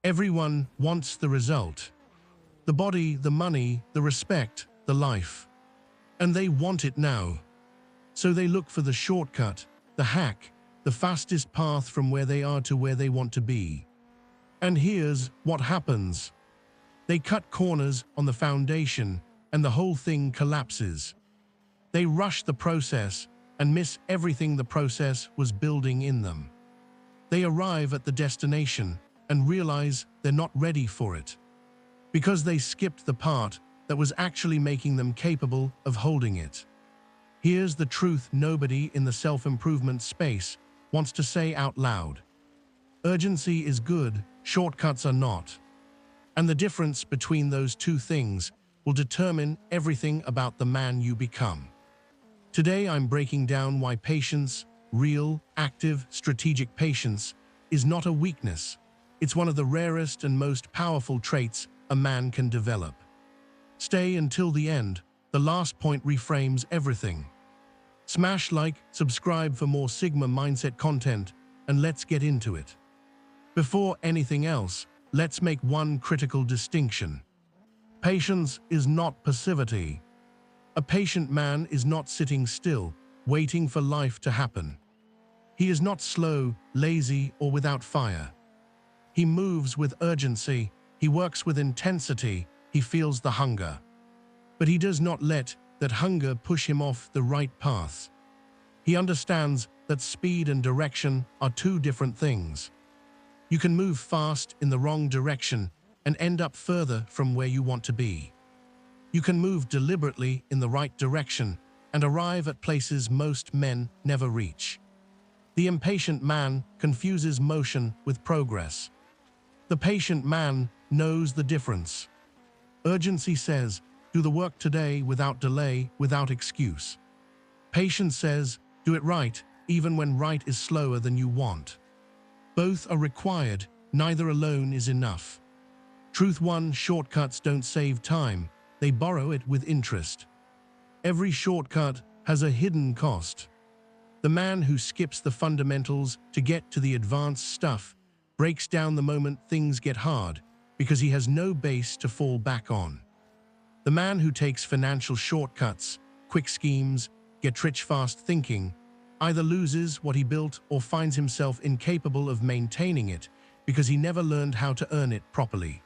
Everyone wants the result. The body, the money, the respect, the life. And they want it now. So they look for the shortcut, the hack, the fastest path from where they are to where they want to be. And here's what happens. They cut corners on the foundation and the whole thing collapses. They rush the process and miss everything the process was building in them. They arrive at the destination and realize they're not ready for it, because they skipped the part that was actually making them capable of holding it. Here's the truth nobody in the self-improvement space wants to say out loud. Urgency is good, shortcuts are not. And the difference between those two things will determine everything about the man you become. Today I'm breaking down why patience, real, active, strategic patience, is not a weakness. It's one of the rarest and most powerful traits a man can develop. Stay until the end. The last point reframes everything. Smash like, subscribe for more Sigma Mindset content, and let's get into it. Before anything else, let's make one critical distinction. Patience is not passivity. A patient man is not sitting still, waiting for life to happen. He is not slow, lazy, or without fire. He moves with urgency, he works with intensity, he feels the hunger. But he does not let that hunger push him off the right path. He understands that speed and direction are two different things. You can move fast in the wrong direction and end up further from where you want to be. You can move deliberately in the right direction and arrive at places most men never reach. The impatient man confuses motion with progress. The patient man knows the difference. Urgency says, do the work today without delay, without excuse. Patience says, do it right, even when right is slower than you want. Both are required, neither alone is enough. Truth 1: shortcuts don't save time, they borrow it with interest. Every shortcut has a hidden cost. The man who skips the fundamentals to get to the advanced stuff breaks down the moment things get hard because he has no base to fall back on. The man who takes financial shortcuts, quick schemes, get-rich-fast thinking, either loses what he built or finds himself incapable of maintaining it because he never learned how to earn it properly.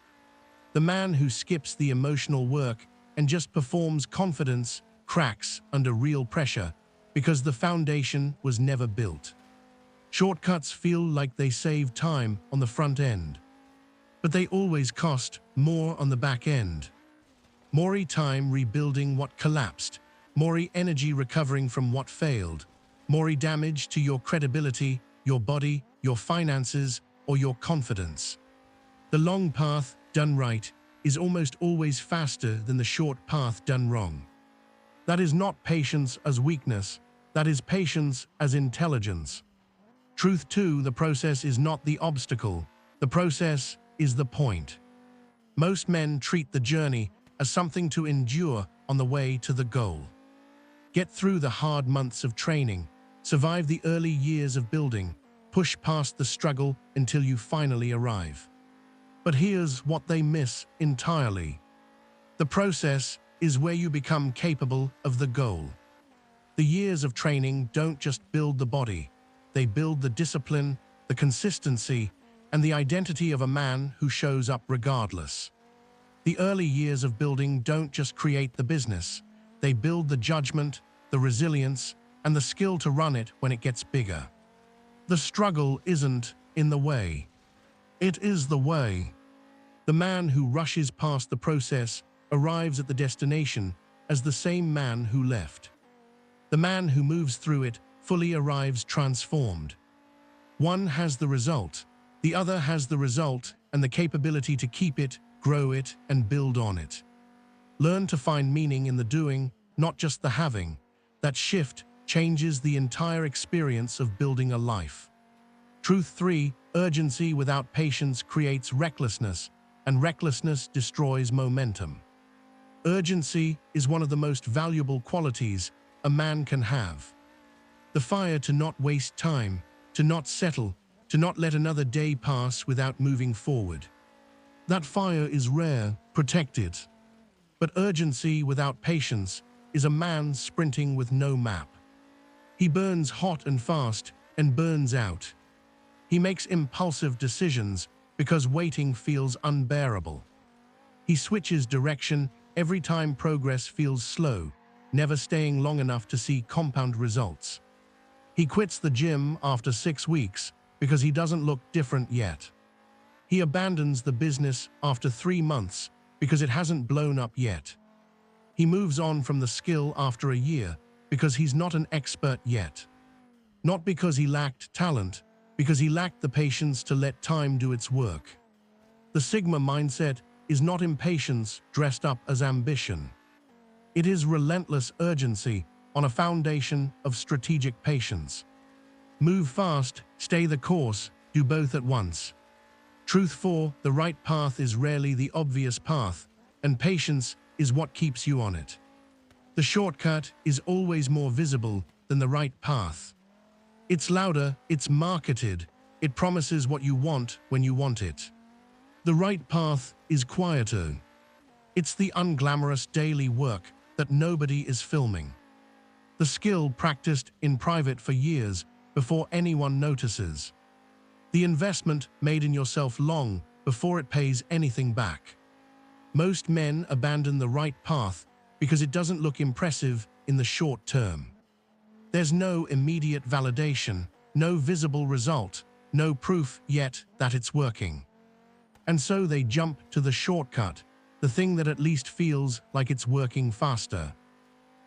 The man who skips the emotional work and just performs confidence cracks under real pressure because the foundation was never built. Shortcuts feel like they save time on the front end, but they always cost more on the back end. More time rebuilding what collapsed, more energy recovering from what failed, more damage to your credibility, your body, your finances, or your confidence. The long path done right is almost always faster than the short path done wrong. That is not patience as weakness, that is patience as intelligence. Truth 2: the process is not the obstacle, the process is the point. Most men treat the journey as something to endure on the way to the goal. Get through the hard months of training, survive the early years of building, push past the struggle until you finally arrive. But here's what they miss entirely. The process is where you become capable of the goal. The years of training don't just build the body, they build the discipline, the consistency, and the identity of a man who shows up regardless. The early years of building don't just create the business, they build the judgment, the resilience, and the skill to run it when it gets bigger. The struggle isn't in the way. It is the way. The man who rushes past the process arrives at the destination as the same man who left. The man who moves through it fully arrives transformed. One has the result, the other has the result and the capability to keep it, grow it, and build on it. Learn to find meaning in the doing, not just the having. That shift changes the entire experience of building a life. Truth 3: urgency without patience creates recklessness, and recklessness destroys momentum. Urgency is one of the most valuable qualities a man can have. The fire to not waste time, to not settle, to not let another day pass without moving forward. That fire is rare, protect it. But urgency without patience is a man sprinting with no map. He burns hot and fast and burns out. He makes impulsive decisions because waiting feels unbearable. He switches direction every time progress feels slow, never staying long enough to see compound results. He quits the gym after 6 weeks because he doesn't look different yet. He abandons the business after 3 months because it hasn't blown up yet. He moves on from the skill after a year because he's not an expert yet. Not because he lacked talent, because he lacked the patience to let time do its work. The Sigma mindset is not impatience dressed up as ambition. It is relentless urgency on a foundation of strategic patience. Move fast, stay the course, do both at once. Truth 4, the right path is rarely the obvious path, and patience is what keeps you on it. The shortcut is always more visible than the right path. It's louder, it's marketed, it promises what you want when you want it. The right path is quieter. It's the unglamorous daily work that nobody is filming. The skill practiced in private for years before anyone notices. The investment made in yourself long before it pays anything back. Most men abandon the right path because it doesn't look impressive in the short term. There's no immediate validation, no visible result, no proof yet that it's working. And so they jump to the shortcut, the thing that at least feels like it's working faster.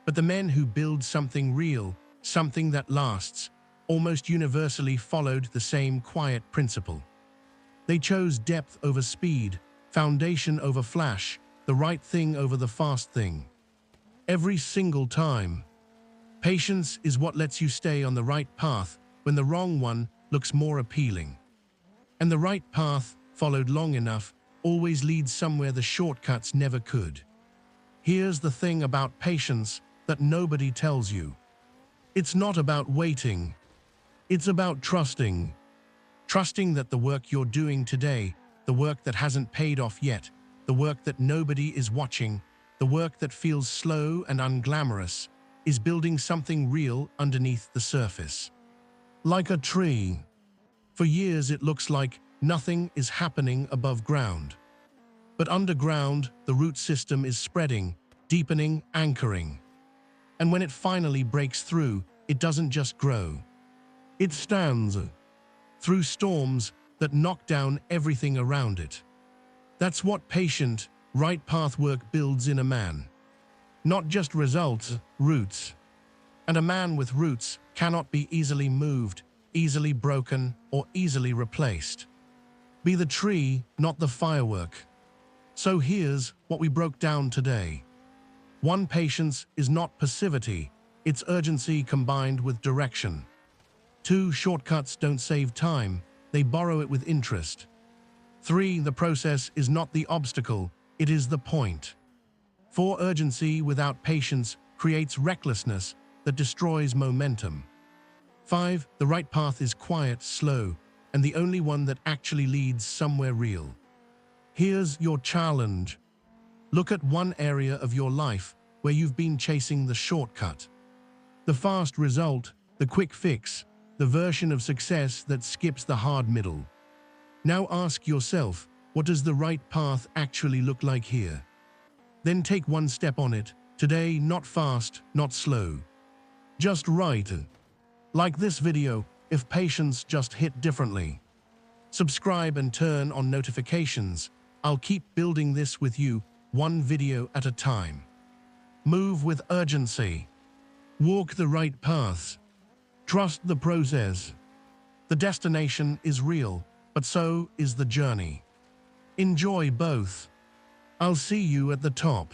But the men who build something real, something that lasts, almost universally followed the same quiet principle. They chose depth over speed, foundation over flash, the right thing over the fast thing. Every single time. Patience is what lets you stay on the right path when the wrong one looks more appealing. And the right path, followed long enough, always leads somewhere the shortcuts never could. Here's the thing about patience that nobody tells you. It's not about waiting. It's about trusting. Trusting that the work you're doing today, the work that hasn't paid off yet, the work that nobody is watching, the work that feels slow and unglamorous, is building something real underneath the surface. Like a tree. For years it looks like nothing is happening above ground. But underground, the root system is spreading, deepening, anchoring. And when it finally breaks through, it doesn't just grow. It stands through storms that knock down everything around it. That's what patient, right path work builds in a man. Not just results, roots. And a man with roots cannot be easily moved, easily broken, or easily replaced. Be the tree, not the firework. So here's what we broke down today. 1. Patience is not passivity, it's urgency combined with direction. 2. Shortcuts don't save time, they borrow it with interest. 3. The process is not the obstacle, it is the point. 4. Urgency without patience creates recklessness that destroys momentum. 5. The right path is quiet, slow, and the only one that actually leads somewhere real. Here's your challenge. Look at one area of your life where you've been chasing the shortcut. The fast result, the quick fix, the version of success that skips the hard middle. Now ask yourself, what does the right path actually look like here? Then take one step on it, today, not fast, not slow. Just right. Like this video, if patience just hit differently. Subscribe and turn on notifications. I'll keep building this with you, one video at a time. Move with urgency. Walk the right path. Trust the process. The destination is real, but so is the journey. Enjoy both. I'll see you at the top.